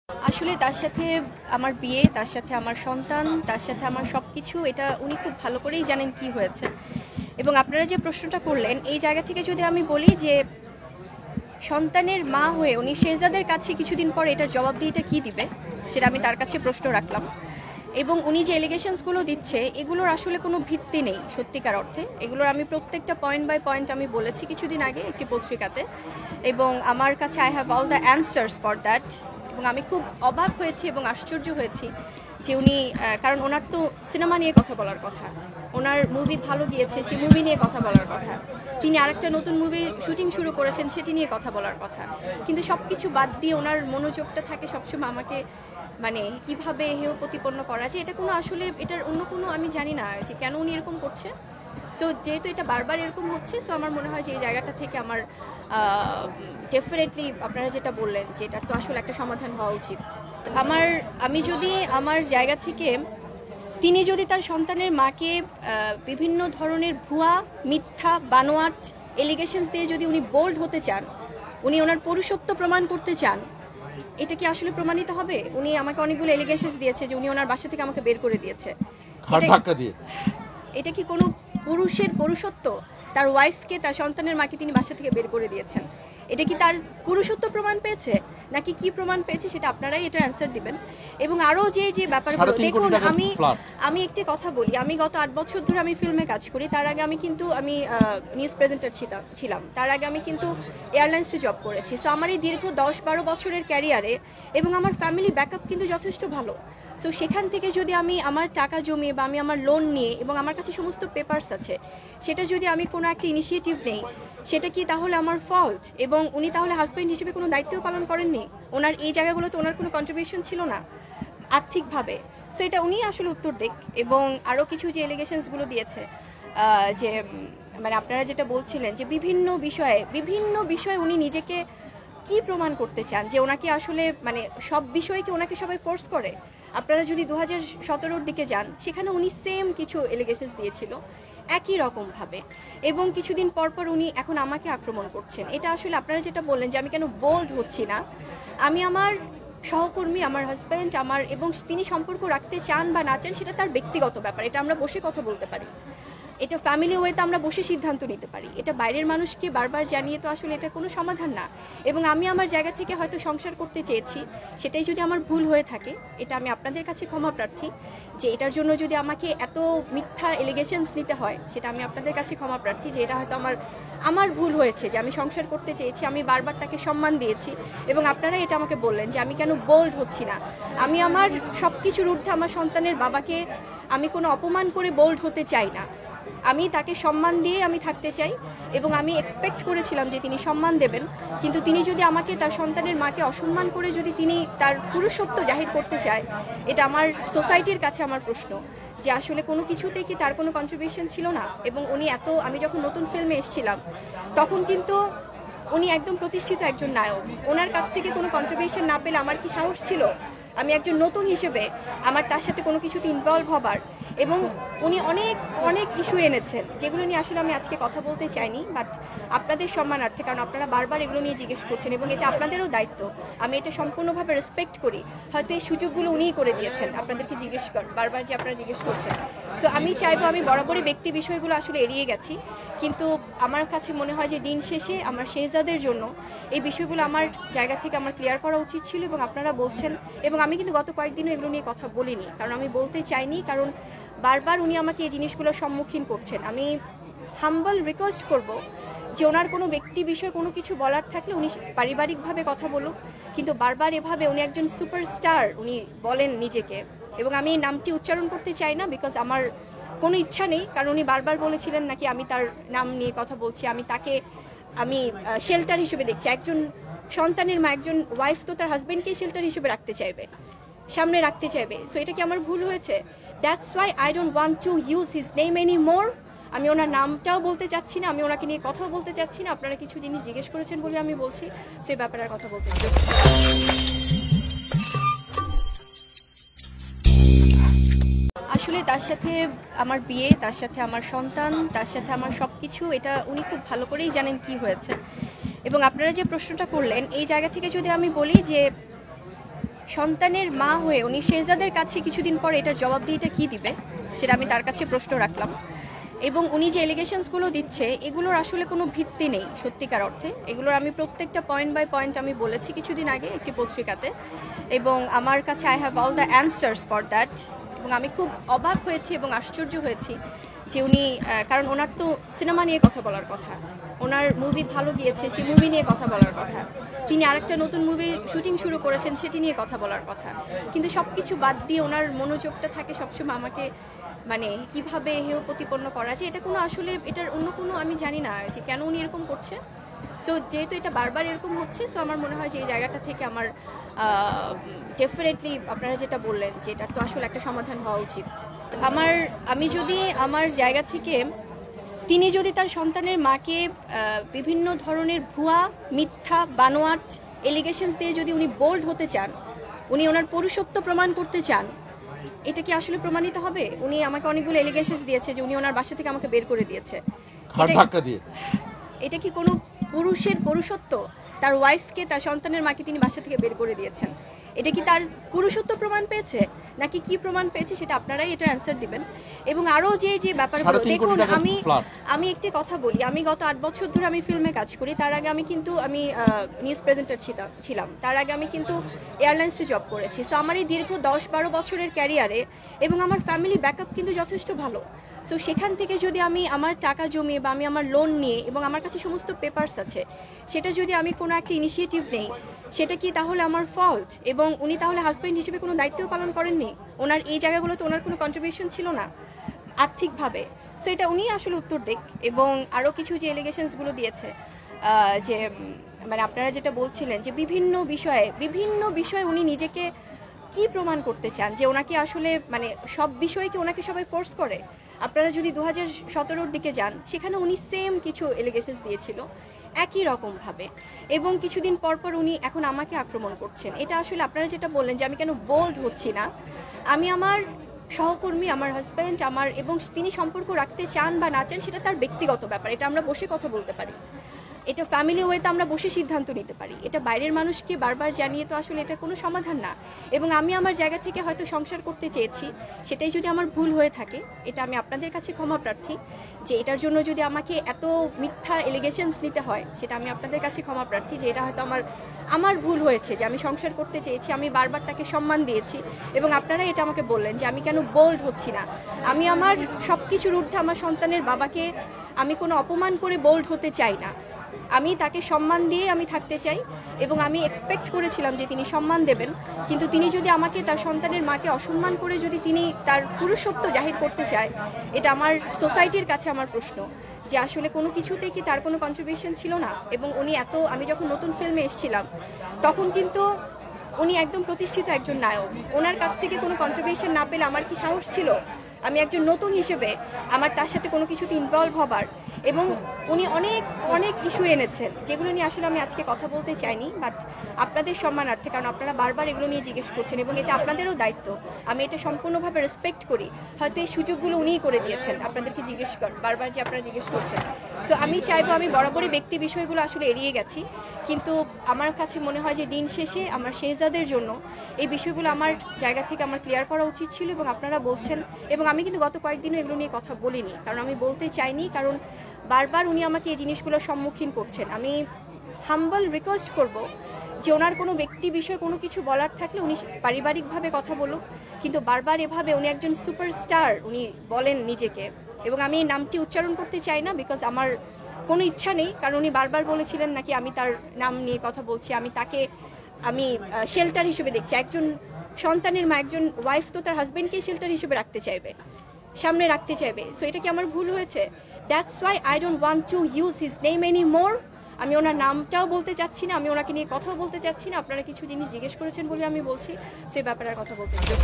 আসলে তার সাথে আমার বিয়ে, তার সাথে আমার সন্তান, তার সাথে আমার সবকিছু এটা উনি খুব ভালো করেই জানেন কি হয়েছে। এবং আপনারা যে প্রশ্নটা করলেন এই জায়গা থেকে যদি আমি বলি যে সন্তানের মা হয়ে উনি শেহজাদের কাছে কিছুদিন পর এটার জবাবদিহিটা কি দিবে সেটা আমি তার কাছে প্রশ্ন রাখলাম। এবং উনি যে এলিগেশনসগুলো দিচ্ছে এগুলোর আসলে কোনো ভিত্তি নেই সত্যিকার অর্থে। এগুলোর আমি প্রত্যেকটা পয়েন্ট বাই পয়েন্ট আমি বলেছি কিছুদিন আগে একটি পত্রিকাতে, এবং আমার কাছে I have all the answers for that. এবং আমি খুব অবাক হয়েছি এবং আশ্চর্য হয়েছি যে উনি, কারণ ওনার তো সিনেমা নিয়ে কথা বলার কথা, ওনার মুভি ভালো গিয়েছে সেই মুভি নিয়ে কথা বলার কথা, তিনি আরেকটা নতুন মুভি শুটিং শুরু করেছেন সেটি নিয়ে কথা বলার কথা, কিন্তু সব কিছু বাদ দিয়ে ওনার মনোযোগটা থাকে সবসময় আমাকে মানে কিভাবে হেয় প্রতিপন্ন করা যায়। এটা কোনো আসলে এটার অন্য কোনো আমি জানি না যে কেন উনি এরকম করছে। সো যেহেতু এটা বারবার এরকম হচ্ছে, সো আমার মনে হয় যে এই জায়গাটা থেকে আমার ডেফিনেটলি আপনারা যেটা বললেন যে এটার তো আসলে একটা সমাধান হওয়া উচিত। আমি যদি আমার জায়গা থেকে, তিনি যদি তার সন্তানের মাকে বিভিন্ন ধরনের ভুয়া মিথ্যা বানোয়াট এলিগেশনস দিয়ে যদি উনি বোল্ড হতে চান, উনি ওনার পুরুষত্ব প্রমাণ করতে চান, এটা কি আসলে প্রমাণিত হবে? উনি আমাকে অনেকগুলো এলিগেশনস দিয়েছে যে উনি ওনার বাসা থেকে আমাকে বের করে দিয়েছে। এটা কি কোনো পুরুষের পুরুষত্ব? তার ওয়াইফকে, তার সন্তানের মাকে তিনি বাসা থেকে বের করে দিয়েছেন, এটা কি তার পুরুষত্ব প্রমাণ পেয়েছে নাকি কি প্রমাণ পেয়েছে সেটা আপনারাই এটা অ্যান্সার দিবেন। এবং আরও যে ব্যাপারগুলো দেখুন, আমি একটি কথা বলি, আমি গত 8 বছর ধরে আমি ফিল্মে কাজ করি। তার আগে আমি নিউজ প্রেজেন্টার ছিলাম, তার আগে আমি কিন্তু এয়ারলাইন্সে জব করেছি। সো আমার এই দীর্ঘ 10-12 বছরের ক্যারিয়ারে এবং আমার ফ্যামিলি ব্যাকআপ কিন্তু যথেষ্ট ভালো। সো সেখান থেকে যদি আমি আমার টাকা জমিয়ে বা আমি আমার লোন নিয়ে, এবং আমার কাছে সমস্ত পেপারস আছে, সেটা যদি আমি কোনো একটা ইনিশিয়েটিভ নেই, সেটা কি তাহলে আমার ফল্ট? এবং উনি তাহলে হাজব্যান্ড হিসেবে কোনো দায়িত্বও পালন করেননি? ওনার এই জায়গাগুলোতে ওনার কোনো কন্ট্রিবিউশন ছিল না আর্থিকভাবে? সো এটা উনি আসলে উত্তর দিক। এবং আরও কিছু যে এলিগেশনসগুলো দিয়েছে, যে মানে আপনারা যেটা বলছিলেন যে বিভিন্ন বিষয়ে উনি নিজেকে কি প্রমাণ করতে চান, যে ওনাকে আসলে মানে সব বিষয়ে কি ওনাকে সবাই ফোর্স করে? আপনারা যদি 2017-র দিকে যান, সেখানে উনি সেম কিছু এলিগেশনস দিয়েছিল একই রকমভাবে, এবং কিছুদিন পর উনি এখন আমাকে আক্রমণ করছেন। এটা আসলে আপনারা যেটা বললেন যে আমি কেন বোল্ড হচ্ছি না, আমি আমার সহকর্মী, আমার হাজব্যান্ড, এবং তিনি সম্পর্ক রাখতে চান বা না চান সেটা তার ব্যক্তিগত ব্যাপার, এটা আমরা বসে কথা বলতে পারি, এটা ফ্যামিলি ওয়েতে আমরা বসে সিদ্ধান্ত নিতে পারি। এটা বাইরের মানুষকে বারবার জানিয়ে তো আসলে এটা কোনো সমাধান না। এবং আমি আমার জায়গা থেকে হয়তো সংসার করতে চেয়েছি, সেটাই যদি আমার ভুল হয়ে থাকে, এটা আমি আপনাদের কাছে ক্ষমা প্রার্থী যে এটার জন্য যদি আমাকে এত মিথ্যা এলিগেশনস নিতে হয়, সেটা আমি আপনাদের কাছে ক্ষমা প্রার্থী যে এটা হয়তো আমার ভুল হয়েছে, যে আমি সংসার করতে চেয়েছি, আমি বারবার তাকে সম্মান দিয়েছি। এবং আপনারা এটা আমাকে বললেন যে আমি কেন বোল্ড হচ্ছি না। আমি আমার সব কিছুর ঊর্ধ্বে আমার সন্তানের বাবাকে আমি কোনো অপমান করে বোল্ড হতে চাই না, আমি তাকে সম্মান দিয়ে আমি থাকতে চাই। এবং আমি এক্সপেক্ট করেছিলাম যে তিনি সম্মান দেবেন, কিন্তু তিনি যদি আমাকে, তার সন্তানের মাকে অসম্মান করে যদি তিনি তার পুরুষত্ব জাহির করতে চায়, এটা আমার সোসাইটির কাছে আমার প্রশ্ন যে আসলে কোনো কিছুতেই কি তার কোনো কন্ট্রিবিউশন ছিল না। এবং উনি আমি যখন নতুন ফিল্মে এসেছিলাম তখন কিন্তু উনি একদম প্রতিষ্ঠিত একজন নায়ক, ওনার কাছ থেকে কোনো কন্ট্রিবিউশন না পেলে আমার কি সাহস ছিল আমি একজন নতুন হিসেবে আমার তার সাথে কোনো কিছুতে ইনভলভ হবার? এবং উনি অনেক অনেক ইস্যু এনেছেন যেগুলো নিয়ে আসলে আমি আজকে কথা বলতে চাইনি, বাট আপনাদের সম্মানার্থে, কারণ আপনারা বারবার এগুলো নিয়ে জিজ্ঞেস করছেন এবং এটা আপনাদেরও দায়িত্ব, আমি এটা সম্পূর্ণভাবে রেসপেক্ট করি। হয়তো এই সুযোগগুলো উনিই করে দিয়েছেন আপনাদেরকে বারবার যে আপনারা জিজ্ঞেস করছেন। সো আমি চাইবো, আমি বরাবরই ব্যক্তি বিষয়গুলো আসলে এড়িয়ে গেছি, কিন্তু আমার কাছে মনে হয় যে দিন শেষে আমার শেহজাদের জন্য এই বিষয়গুলো আমার জায়গা থেকে আমার ক্লিয়ার করা উচিত ছিল। এবং আপনারা বলছেন, এবং আমি কিন্তু গত কয়েকদিনও এগুলো নিয়ে কথা বলিনি, কারণ আমি বলতে চাইনি, কারণ বারবার উনি আমাকে এই জিনিসগুলোর সম্মুখীন করছেন। আমি হাম্বল রিকোয়েস্ট করব যে ওনার কোনো ব্যক্তি বিষয়ে কোনো কিছু বলার থাকলে উনি পারিবারিকভাবে কথা বলুক, কিন্তু বারবার এভাবে, উনি একজন সুপারস্টার উনি বলেন নিজেকে, এবং আমি এই নামটি উচ্চারণ করতে চাই না বিকজ আমার কোনো ইচ্ছা নেই, কারণ উনি বারবার বলেছিলেন নাকি আমি তার নাম নিয়ে কথা বলছি, আমি শেল্টার হিসেবে দেখছি। একজন সন্তানের মা, একজন ওয়াইফ তো তার হাজব্যান্ডকেই শেল্টার হিসেবে সামনে রাখতে চাইবে। সো এটা কি আমার ভুল হয়েছে? That's why I don't want to use his name any more. আমি ওনার নামটাও বলতে চাচ্ছি না, আমি ওনাকে নিয়ে কথাও বলতে চাচ্ছি না। আপনারা কিছু জিনিস জিজ্ঞেস করেছেন বলে আমি বলছি, সেই ব্যাপারে আর কথা বলতে চাই। আসলে তার সাথে আমার বিয়ে, তার সাথে আমার সন্তান, তার সাথে আমার সবকিছু, এটা উনি খুব ভালো করেই জানেন কি হয়েছে। এবং আপনারা যে প্রশ্নটা করলেন এই জায়গা থেকে যদি আমি বলি যে সন্তানের মা হয়ে উনি শেহজাদের কাছে কিছুদিন পর এটার জবাবদিহিটা কী দিবে সেটা আমি তার কাছে প্রশ্ন রাখলাম। এবং উনি যে এলিগেশনসগুলো দিচ্ছে এগুলোর আসলে কোনো ভিত্তি নেই সত্যিকার অর্থে। এগুলোর আমি প্রত্যেকটা পয়েন্ট বাই পয়েন্ট আমি বলেছি কিছুদিন আগে একটি পত্রিকাতে, এবং আমার কাছে I have all the answers for that. এবং আমি খুব অবাক হয়েছি এবং আশ্চর্য হয়েছি যে উনি, কারণ ওনার তো সিনেমা নিয়ে কথা বলার কথা, ওনার মুভি ভালো গিয়েছে সেই মুভি নিয়ে কথা বলার কথা, তিনি আরেকটা নতুন মুভি শুটিং শুরু করেছেন সেটি নিয়ে কথা বলার কথা, কিন্তু সব কিছু বাদ দিয়ে ওনার মনোযোগটা থাকে সবসময় আমাকে মানে কিভাবে হেয় প্রতিপন্ন করা যায়। এটা কোনো আসলে এটার অন্য কোনো আমি জানি না যে কেন উনি এরকম করছে। সো যেহেতু এটা বারবার এরকম হচ্ছে, সো আমার মনে হয় যে এই জায়গাটা থেকে আমার ডেফিনেটলি আপনারা যেটা বললেন যে এটার তো আসলে একটা সমাধান হওয়া উচিত। আমি যদি আমার জায়গা থেকে তিনি যদি তার সন্তানের মাকে বিভিন্ন ধরনের ভুয়া মিথ্যা বানোয়াট এলিগেশনস দিয়ে যদি উনি বোল্ড হতে চান, উনি ওনার পুরুষত্ব প্রমাণ করতে চান, এটা কি আসলে প্রমাণিত হবে? উনি আমাকে অনেকগুলো এলিগেশনস দিয়েছে যে উনি ওনার বাসা থেকে আমাকে বের করে দিয়েছে। এটা কি কোনো পুরুষের পুরুষত্ব? তার ওয়াইফকে, তার সন্তানের মাকে তিনি বাসা থেকে বের করে দিয়েছেন। এটা কি তার পুরুষত্ব প্রমাণ পেয়েছে নাকি কি প্রমাণ পেয়েছে সেটা আপনারাই এটা অ্যান্সার দিবেন। এবং আরও যে ব্যাপারগুলো দেখুন, আমি একটি কথা বলি, আমি গত 8 বছর ধরে আমি ফিল্মে কাজ করি। তার আগে আমি নিউজ প্রেজেন্টার ছিলাম। তার আগে আমি কিন্তু এয়ারলাইন্সে জব করেছি। সো আমার এই দীর্ঘ 10-12 বছরের ক্যারিয়ারে এবং আমার ফ্যামিলি ব্যাকআপ কিন্তু যথেষ্ট ভালো। সো সেখান থেকে যদি আমি আমার টাকা জমিয়ে বা আমি আমার লোন নিয়ে এবং আমার কাছে সমস্ত পেপারস আছে, সেটা যদি আমি কোনো একটা ইনিশিয়েটিভ নেই, সেটা কি তাহলে আমার ফল্ট? এবং উনি তাহলে হাজব্যান্ড হিসেবে কোনো দায়িত্বও পালন করেননি? ওনার এই জায়গাগুলোতে ওনার কোনো কন্ট্রিবিউশন ছিল না আর্থিকভাবে? সো এটা উনি আসলে উত্তর দিক। এবং আরও কিছু যে এলিগেশনসগুলো দিয়েছে, যে মানে আপনারা যেটা বলছিলেন যে বিভিন্ন বিষয়ে উনি নিজেকে কি প্রমাণ করতে চান, যে ওনাকে আসলে মানে সব বিষয়ে কি ওনাকে সবাই ফোর্স করে? আপনারা যদি 2017-র দিকে যান, সেখানে উনি সেম কিছু এলিগেশনস দিয়েছিল একই রকমভাবে, এবং কিছুদিন পর উনি এখন আমাকে আক্রমণ করছেন। এটা আসলে আপনারা যেটা বললেন যে আমি কেন বোল্ড হচ্ছি না, আমি আমার সহকর্মী, আমার হাজব্যান্ড, এবং তিনি সম্পর্ক রাখতে চান বা না চান সেটা তার ব্যক্তিগত ব্যাপার। এটা আমরা বসে কথা বলতে পারি, এটা ফ্যামিলি ওয়েতে আমরা বসে সিদ্ধান্ত নিতে পারি। এটা বাইরের মানুষকে বারবার জানিয়ে তো আসলে এটা কোনো সমাধান না। এবং আমি আমার জায়গা থেকে হয়তো সংসার করতে চেয়েছি, সেটাই যদি আমার ভুল হয়ে থাকে, এটা আমি আপনাদের কাছে ক্ষমা প্রার্থী। যে এটার জন্য যদি আমাকে এত মিথ্যা এলিগেশনস নিতে হয়, সেটা আমি আপনাদের কাছে ক্ষমা প্রার্থী। যে এটা হয়তো আমার ভুল হয়েছে, যে আমি সংসার করতে চেয়েছি, আমি বারবার তাকে সম্মান দিয়েছি, এবং আপনারা এটা আমাকে বললেন যে আমি কেন বোল্ড হচ্ছি না। আমি আমার সব কিছুর ঊর্ধ্বে আমার সন্তানের বাবাকে আমি কোনো অপমান করে বোল্ড হতে চাই না। আমি তাকে সম্মান দিয়ে আমি থাকতে চাই, এবং আমি এক্সপেক্ট করেছিলাম যে তিনি সম্মান দেবেন। কিন্তু তিনি যদি আমাকে, তার সন্তানের মাকে অসম্মান করে যদি তিনি তার পুরুষত্ব জাহির করতে চায়, এটা আমার সোসাইটির কাছে আমার প্রশ্ন যে আসলে কোনো কিছুতেই কি তার কোনো কন্ট্রিবিউশন ছিল না। এবং উনি আমি যখন নতুন ফিল্মে এসেছিলাম, তখন কিন্তু উনি একদম প্রতিষ্ঠিত একজন নায়ক। ওনার কাছ থেকে কোনো কন্ট্রিবিউশন না পেলে আমার কি সাহস ছিল আমি একজন নতুন হিসেবে আমার তার সাথে কোনো কিছুতে ইনভলভ হবার? এবং উনি অনেক ইস্যু এনেছেন, যেগুলো নিয়ে আসলে আমি আজকে কথা বলতে চাইনি, বাট আপনাদের সম্মানার্থে, কারণ আপনারা বারবার এগুলো নিয়ে জিজ্ঞেস করছেন এবং এটা আপনাদেরও দায়িত্ব। আমি এটা সম্পূর্ণভাবে রেসপেক্ট করি। হয়তো এই সুযোগগুলো উনিই করে দিয়েছেন আপনাদেরকে বারবার যে আপনারা জিজ্ঞেস করছেন। সো আমি চাইবো, আমি বরাবরই ব্যক্তি বিষয়গুলো আসলে এড়িয়ে গেছি, কিন্তু আমার কাছে মনে হয় যে দিন শেষে আমার শেহজাদের জন্য এই বিষয়গুলো আমার জায়গা থেকে আমার ক্লিয়ার করা উচিত ছিল। এবং আপনারা বলছেন, এবং আমি কিন্তু গত কয়েকদিনও এগুলো নিয়ে কথা বলিনি, কারণ আমি বলতে চাইনি, কারণ বারবার উনি আমাকে এই জিনিসগুলোর সম্মুখীন করছেন। আমি হাম্বল রিকোয়েস্ট করব যে ওনার কোনো ব্যক্তি বিষয়ে কোনো কিছু বলার থাকলে উনি পারিবারিকভাবে কথা বলুক, কিন্তু বারবার এভাবে, উনি একজন সুপারস্টার উনি বলেন নিজেকে, এবং আমি এই নামটি উচ্চারণ করতে চাই না, বিকজ আমার কোনো ইচ্ছা নেই। কারণ উনি বারবার বলেছিলেন নাকি আমি তার নাম নিয়ে কথা বলছি, আমি শেল্টার হিসেবে দেখছি। একজন সন্তানের মা, একজন ওয়াইফ তো তার হাজব্যান্ডকে শেল্টার হিসেবে রাখতে চাইবে, সামনে রাখতে চাইবে। সো এটা কি আমার ভুল হয়েছে? That's why I don't want to use his name any more. আমি ওনার নামটাও বলতে চাচ্ছি না, আমি ওনাকে নিয়ে কথাও বলতে চাচ্ছি না। আপনারা কিছু জিনিস জিজ্ঞেস করেছেন বলে আমি বলছি, সেই ব্যাপারে আর কথা বলতে চাই।